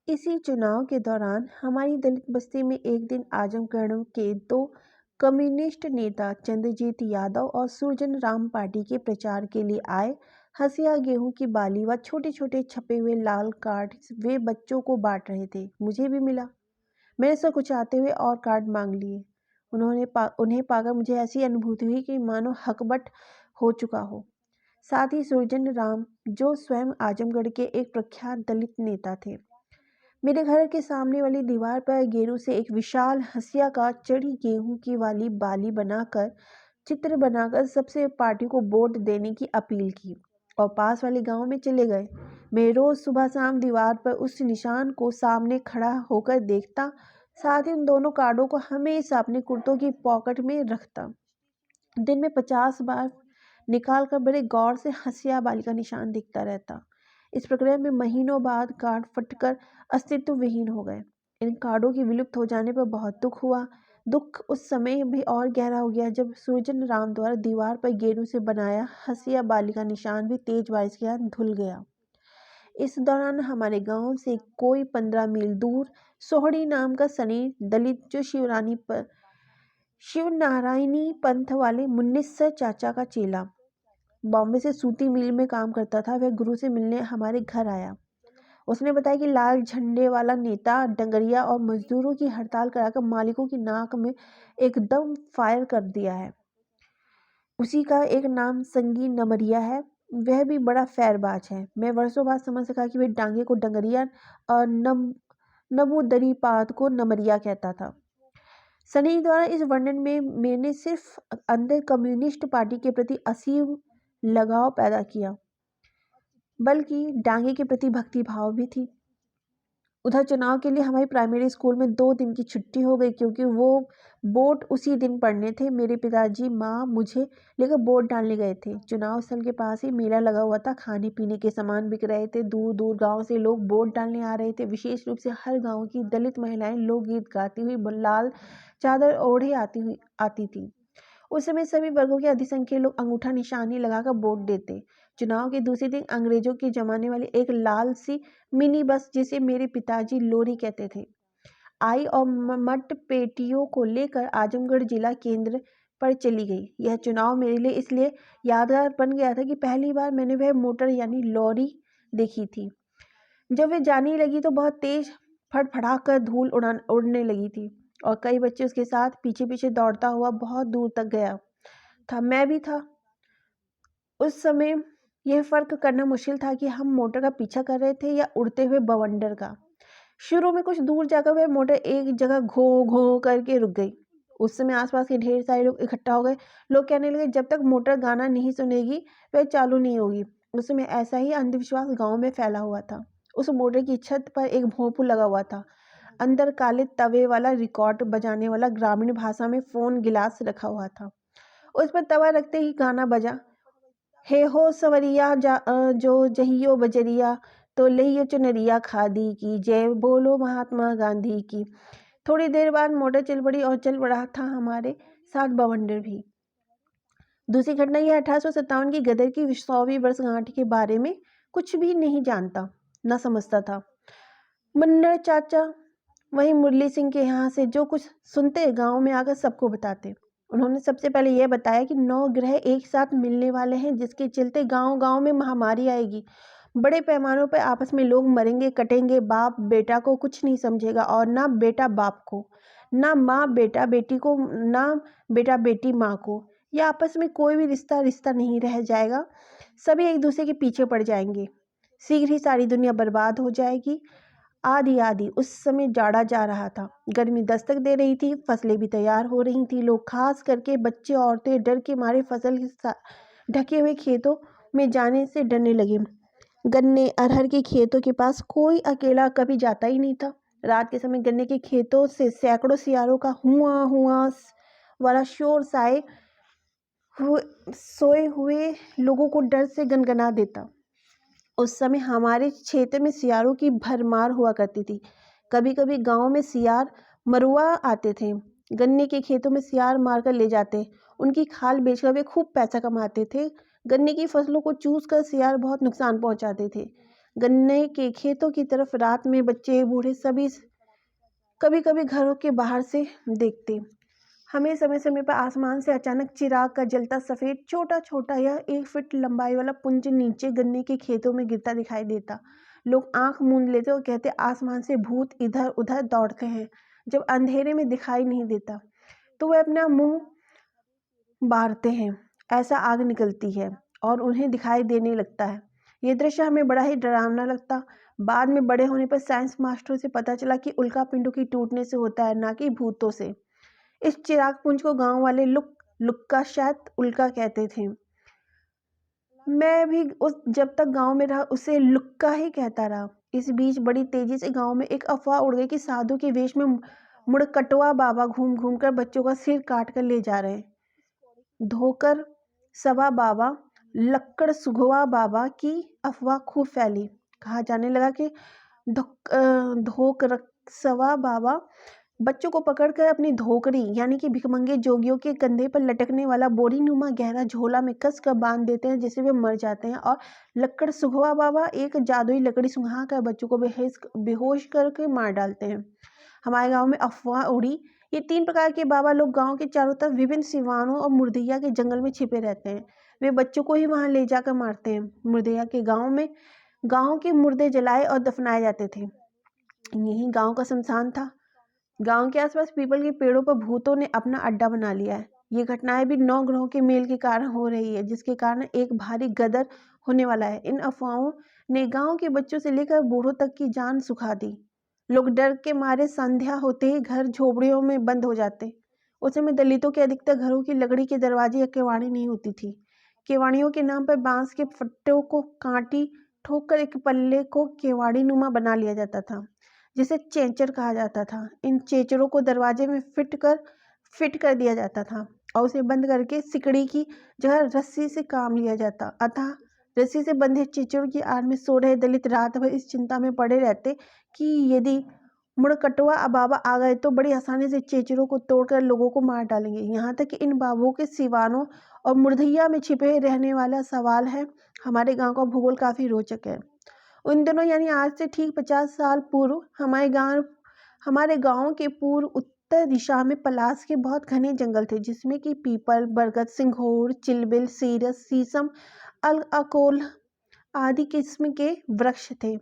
इसी चुनाव के दौरान हमारी दलित बस्ती में एक दिन आजमगढ़ के दो कम्युनिस्ट नेता चंद्रजीत यादव और सुरजन राम पार्टी के प्रचार के लिए आए। हसिया गेहूं की बाली व छोटे छोटे छपे हुए लाल कार्ड वे बच्चों को बांट रहे थे। मुझे भी मिला। मैंने सकुचाते हुए और कार्ड मांग लिए। उन्हें पाकर मुझे ऐसी अनुभूति हुई कि मानो हकबट हो चुका हो। साथ ही सुरजन राम, जो स्वयं आजमगढ़ के एक प्रख्यात दलित नेता थे, मेरे घर के सामने वाली दीवार पर गेरू से एक विशाल हंसिया का चढ़ी गेहूं की वाली बाली बनाकर चित्र बनाकर सबसे पार्टी को वोट देने की अपील की और पास वाले गांव में चले गए। मैं रोज सुबह शाम दीवार पर उस निशान को सामने खड़ा होकर देखता, साथ ही उन दोनों कार्डों को हमेशा अपने कुर्तों की पॉकेट में रखता। दिन में 50 बार निकाल कर बड़े गौर से हंसिया बाली का निशान दिखता रहता। इस प्रक्रिया में महीनों बाद कार्ड फटकर अस्तित्व विहीन हो गए। इन कार्डों के विलुप्त हो जाने पर बहुत दुख हुआ। दुख उस समय भी और गहरा हो गया जब सुरजन राम द्वारा दीवार पर गेरू से बनाया हंसिया बाली का निशान भी तेज बारिश के साथ धुल गया। इस दौरान हमारे गांव से कोई 15 मील दूर सोहड़ी नाम का सनी दलित, जो शिवनारायणी पंथ वाले मुन्निसर चाचा का चेला, बॉम्बे से सूती मिल में काम करता था, वह गुरु से मिलने हमारे घर आया। उसने बताया कि लाल झंडे वाला नेता डंगरिया और मजदूरों की हड़ताल कराकर मालिकों की नाक में एकदम फायर कर दिया है। उसी का एक नाम संगी नमरिया है, वह भी बड़ा फैरबाज है। मैं वर्षों बाद समझ सका कि वह डांगे को डंगरिया और नमूदरीपात को नमरिया कहता था। सनी द्वारा इस वर्णन में मैंने सिर्फ अंदर कम्युनिस्ट पार्टी के प्रति असीम लगाव पैदा किया, बल्कि डांगे के प्रति भक्ति भाव भी थी। उधर चुनाव के लिए हमारी प्राइमरी स्कूल में 2 दिन की छुट्टी हो गई, क्योंकि वो वोट उसी दिन पड़ने थे। मेरे पिताजी माँ मुझे लेकर वोट डालने गए थे। चुनाव स्थल के पास ही मेला लगा हुआ था। खाने पीने के सामान बिक रहे थे। दूर दूर गांव से लोग वोट डालने आ रहे थे। विशेष रूप से हर गांव की दलित महिलाएं लोकगीत गाती हुई लाल चादर ओढ़े आती थी। उस समय सभी वर्गों के अधिसंख्यक लोग अंगूठा निशानी लगाकर वोट देते। चुनाव के दूसरे दिन अंग्रेजों के जमाने वाली एक लाल सी मिनी बस, जिसे मेरे पिताजी लोरी कहते थे, आई और मट पेटियों को लेकर आजमगढ़ जिला केंद्र पर चली गई। यह चुनाव मेरे लिए इसलिए यादगार बन गया था कि पहली बार मैंने वह मोटर यानी लॉरी देखी थी। जब वह जाने लगी तो बहुत तेज फड़फड़ा कर धूल उड़ने लगी थी और कई बच्चे उसके साथ पीछे पीछे दौड़ता हुआ बहुत दूर तक गया था। मैं भी था। उस समय यह फर्क करना मुश्किल था कि हम मोटर का पीछा कर रहे थे या उड़ते हुए बवंडर का। शुरू में कुछ दूर जाकर वह मोटर एक जगह घो घो करके रुक गई। उस समय आसपास के ढेर सारे लोग इकट्ठा हो गए। लोग कहने लगे, जब तक मोटर गाना नहीं सुनेगी वह चालू नहीं होगी। उस समय ऐसा ही अंधविश्वास गांव में फैला हुआ था। उस मोटर की छत पर एक भोंपू लगा हुआ था। अंदर काले तवे वाला रिकॉर्ड बजाने वाला ग्रामीण भाषा में फोन गिलास रखा हुआ था। उस पर तवा रखते ही गाना बजा, हे हो सवरिया जो जहियो बजरिया, तो लहियो चुनरिया खादी की, जय बोलो महात्मा गांधी की। थोड़ी देर बाद मोटर चल पड़ी और चल पड़ा था हमारे साथ बवंडर भी। दूसरी घटना यह 1857 की गदर की 100वीं वर्षगांठ के बारे में कुछ भी नहीं जानता, न समझता था। मन्नर चाचा वही मुरली सिंह के यहाँ से जो कुछ सुनते गांव में आकर सबको बताते। उन्होंने सबसे पहले यह बताया कि 9 ग्रह एक साथ मिलने वाले हैं, जिसके चलते गांव गांव में महामारी आएगी। बड़े पैमानों पर आपस में लोग मरेंगे, कटेंगे। बाप बेटा को कुछ नहीं समझेगा और ना बेटा बाप को, ना माँ बेटा बेटी को, ना बेटा बेटी माँ को। या आपस में कोई भी रिश्ता नहीं रह जाएगा। सभी एक दूसरे के पीछे पड़ जाएंगे। शीघ्र ही सारी दुनिया बर्बाद हो जाएगी। आदि उस समय जाड़ा जा रहा था। गर्मी दस्तक दे रही थी। फसलें भी तैयार हो रही थी। लोग, खास करके बच्चे औरतें, डर के मारे फसल के ढके हुए खेतों में जाने से डरने लगे। गन्ने अरहर के खेतों के पास कोई अकेला कभी जाता ही नहीं था। रात के समय गन्ने के खेतों से सैकड़ों सियारों का हुआ हुआ वाला शोर सोए हुए लोगों को डर से गनगना देता। उस समय हमारे क्षेत्र में सियारों की भरमार हुआ करती थी। कभी कभी गांव में सियार मरुआ आते थे। गन्ने के खेतों में सियार मारकर ले जाते। उनकी खाल बेचकर वे खूब पैसा कमाते थे। गन्ने की फसलों को चूस कर सियार बहुत नुकसान पहुंचाते थे। गन्ने के खेतों की तरफ रात में बच्चे बूढ़े सभी कभी कभी घरों के बाहर से देखते। हमें समय समय पर आसमान से अचानक चिराग का जलता सफेद छोटा छोटा यह 1 फीट लंबाई वाला पुंज नीचे गन्ने के खेतों में गिरता दिखाई देता। लोग आंख मूंद लेते और कहते आसमान से भूत इधर उधर दौड़ते हैं। जब अंधेरे में दिखाई नहीं देता तो वे अपना मुंह बारते हैं, ऐसा आग निकलती है और उन्हें दिखाई देने लगता है। ये दृश्य हमें बड़ा ही डरावना लगता। बाद में बड़े होने पर साइंस मास्टरों से पता चला कि उल्का पिंडों की टूटने से होता है, ना कि भूतों से। इस चिराग पुंज को गांव वाले लुक्का शायद उल्का कहते थे। मैं भी जब तक गांव में रहा उसे लुक्का ही कहता रहा। इस बीच बड़ी तेजी से गांव में एक अफवाह उड़ गई कि साधु के वेश में मुड़कटवा बाबा घूम घूम कर बच्चों का सिर काट कर ले जा रहे हैं। धोकर सवा बाबा, लक्कड़ सुघवा बाबा की अफवाह खूब फैली। कहा जाने लगा कि धोकर सवा बाबा बच्चों को पकड़कर अपनी धोकरी यानी कि भिखमंगे जोगियों के कंधे पर लटकने वाला बोरी नुमा गहरा झोला में कस कर बांध देते हैं, जिससे वे मर जाते हैं। और लक्कड़ सुघवा बाबा एक जादुई लकड़ी सुंघा कर बच्चों को बेहोश करके मार डालते हैं। हमारे गांव में अफवाह उड़ी। ये 3 प्रकार के बाबा लोग गांव के चारों तरफ विभिन्न सिवानों और मुर्दैया के जंगल में छिपे रहते हैं। वे बच्चों को ही वहां ले जाकर मारते हैं। मुर्दैया के गाँव में गाँव के मुर्दे जलाए और दफनाए जाते थे। यही गाँव का शमशान था। गांव के आसपास पीपल के पेड़ों पर भूतों ने अपना अड्डा बना लिया है। ये घटनाएं भी 9 ग्रहों के मेल के कारण हो रही है, जिसके कारण एक भारी गदर होने वाला है। इन अफवाहों ने गांव के बच्चों से लेकर बूढ़ों तक की जान सुखा दी। लोग डर के मारे संध्या होते ही घर झोपड़ियों में बंद हो जाते। उस समय दलितों के अधिकतर घरों की लकड़ी के दरवाजे या केवाड़ी नहीं होती थी। केवाड़ियों के नाम पर बांस के फट्टों को कांटी ठोक कर एक पल्ले को केवाड़ी नुमा बना लिया जाता था, जिसे चेंचर कहा जाता था। इन चेचरों को दरवाजे में फिट कर दिया जाता था और उसे बंद करके सिकड़ी की जगह रस्सी से काम लिया जाता। अतः रस्सी से बंधे चेचरों की आड़ में सो रहे दलित रात भर इस चिंता में पड़े रहते कि यदि मुड़कटवा बाबा आ गए तो बड़ी आसानी से चेचरों को तोड़कर लोगों को मार डालेंगे। यहाँ तक कि इन बाबुओं के सिवानों और मुर्दैया में छिपे रहने वाला सवाल है। हमारे गाँव का भूगोल काफ़ी रोचक है। उन दिनों यानी आज से ठीक 50 साल पूर्व हमारे गांव के पूर्व उत्तर दिशा में पलास के बहुत घने जंगल थे, जिसमें कि पीपल, बरगद, सिंघोड़, चिलबिल, सीरस, शीशम, अकोल आदि किस्म के वृक्ष थे।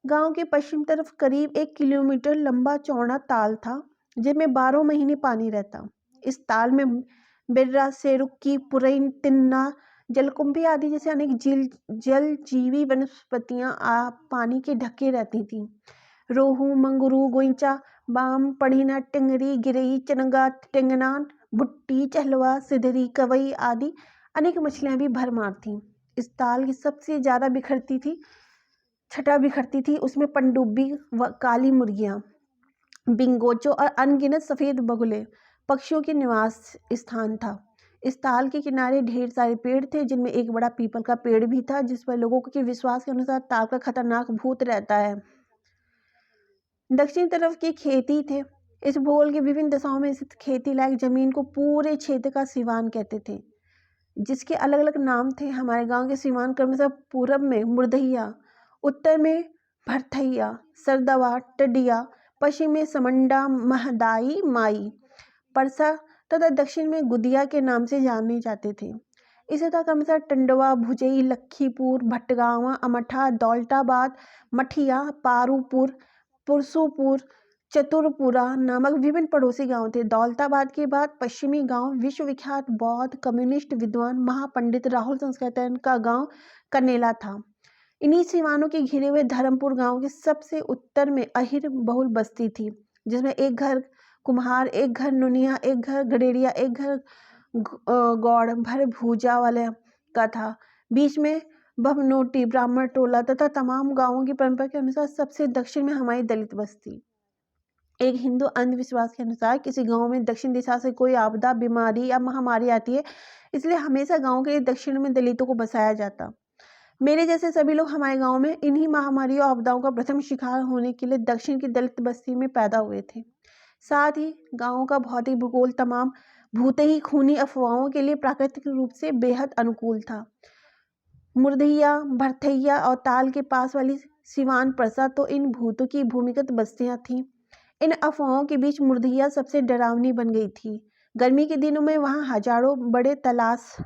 गांव के पश्चिम तरफ करीब 1 किलोमीटर लंबा चौड़ा ताल था, जिसमें 12 महीने पानी रहता। इस ताल में बिर्रा, सेरुक्की, पुरैन, तिन्ना, जलकुंभी आदि जैसे अनेक जल जीवी वनस्पतियां पानी के ढके रहती थीं। रोहू, मंगरू, गोइंचा, बाम, पढ़ीना, टिंगरी, गिरई, चनगा, टेंगना, भुट्टी, चहलवा, सिधरी, कवई आदि अनेक मछलियां भी भरमार थीं। इस ताल की सबसे ज़्यादा छटा बिखरती थी उसमें पनडुब्बी व काली मुर्गियाँ, बिंगोचो और अनगिनत सफ़ेद बगुले पक्षियों के निवास स्थान था। इस ताल के किनारे ढेर सारे पेड़ थे, जिनमें एक बड़ा पीपल का पेड़ भी था, जिस पर लोगों के विश्वास के अनुसार ताल का खतरनाक भूत रहता है। दक्षिण तरफ के खेती थे। इस भूगोल के विभिन्न दशाओं में स्थित खेती लायक जमीन को पूरे क्षेत्र का सिवान कहते थे, जिसके अलग अलग नाम थे। हमारे गांव के सिवान क्रमशः पूरब में मुर्दैया, उत्तर में भरथैया, सरदवा, टडिया, पश्चिम में समंडा, महदाई, माई, परसा तथा दक्षिण में गुदिया के नाम से जाने जाते थे। इसी तरह क्रमशः टंडवा, भुजई, लखीपुर, भटगांवा, अमठा, दौलताबाद, मठिया, पारूपुर, पुरसुपुर, चतुरपुरा नामक विभिन्न पड़ोसी गांव थे। दौलताबाद के बाद पश्चिमी गांव विश्वविख्यात बौद्ध कम्युनिस्ट विद्वान महापंडित राहुल संस्कृतन का गांव कनेला था। इन्हीं सिवानों के घिरे हुए धर्मपुर गांव के सबसे उत्तर में अहिर बहुल बस्ती थी, जिसमें एक घर कुम्हार, एक घर नुनिया, एक घर गडेरिया, एक घर गौड़ भर भूजा वाले का था। बीच में भवनोटी ब्राह्मण टोला तथा तमाम गांवों की परंपरा के अनुसार सबसे दक्षिण में हमारी दलित बस्ती। एक हिंदू अंधविश्वास के अनुसार किसी गांव में दक्षिण दिशा से कोई आपदा, बीमारी या महामारी आती है, इसलिए हमेशा गांव के दक्षिण में दलितों को बसाया जाता। मेरे जैसे सभी लोग हमारे गांव में इन्हीं महामारी और आपदाओं का प्रथम शिकार होने के लिए दक्षिण की दलित बस्ती में पैदा हुए थे। साथ ही गाँव का भौतिक भूगोल तमाम भूते ही खूनी अफवाहों के लिए प्राकृतिक रूप से बेहद अनुकूल था। मुर्दहिया, भरथैया और ताल के पास वाली सिवान प्रसाद तो इन भूतों की भूमिगत बस्तियां थीं। इन अफवाहों के बीच मुर्दहिया सबसे डरावनी बन गई थी। गर्मी के दिनों में वहां हजारों बड़े तलाश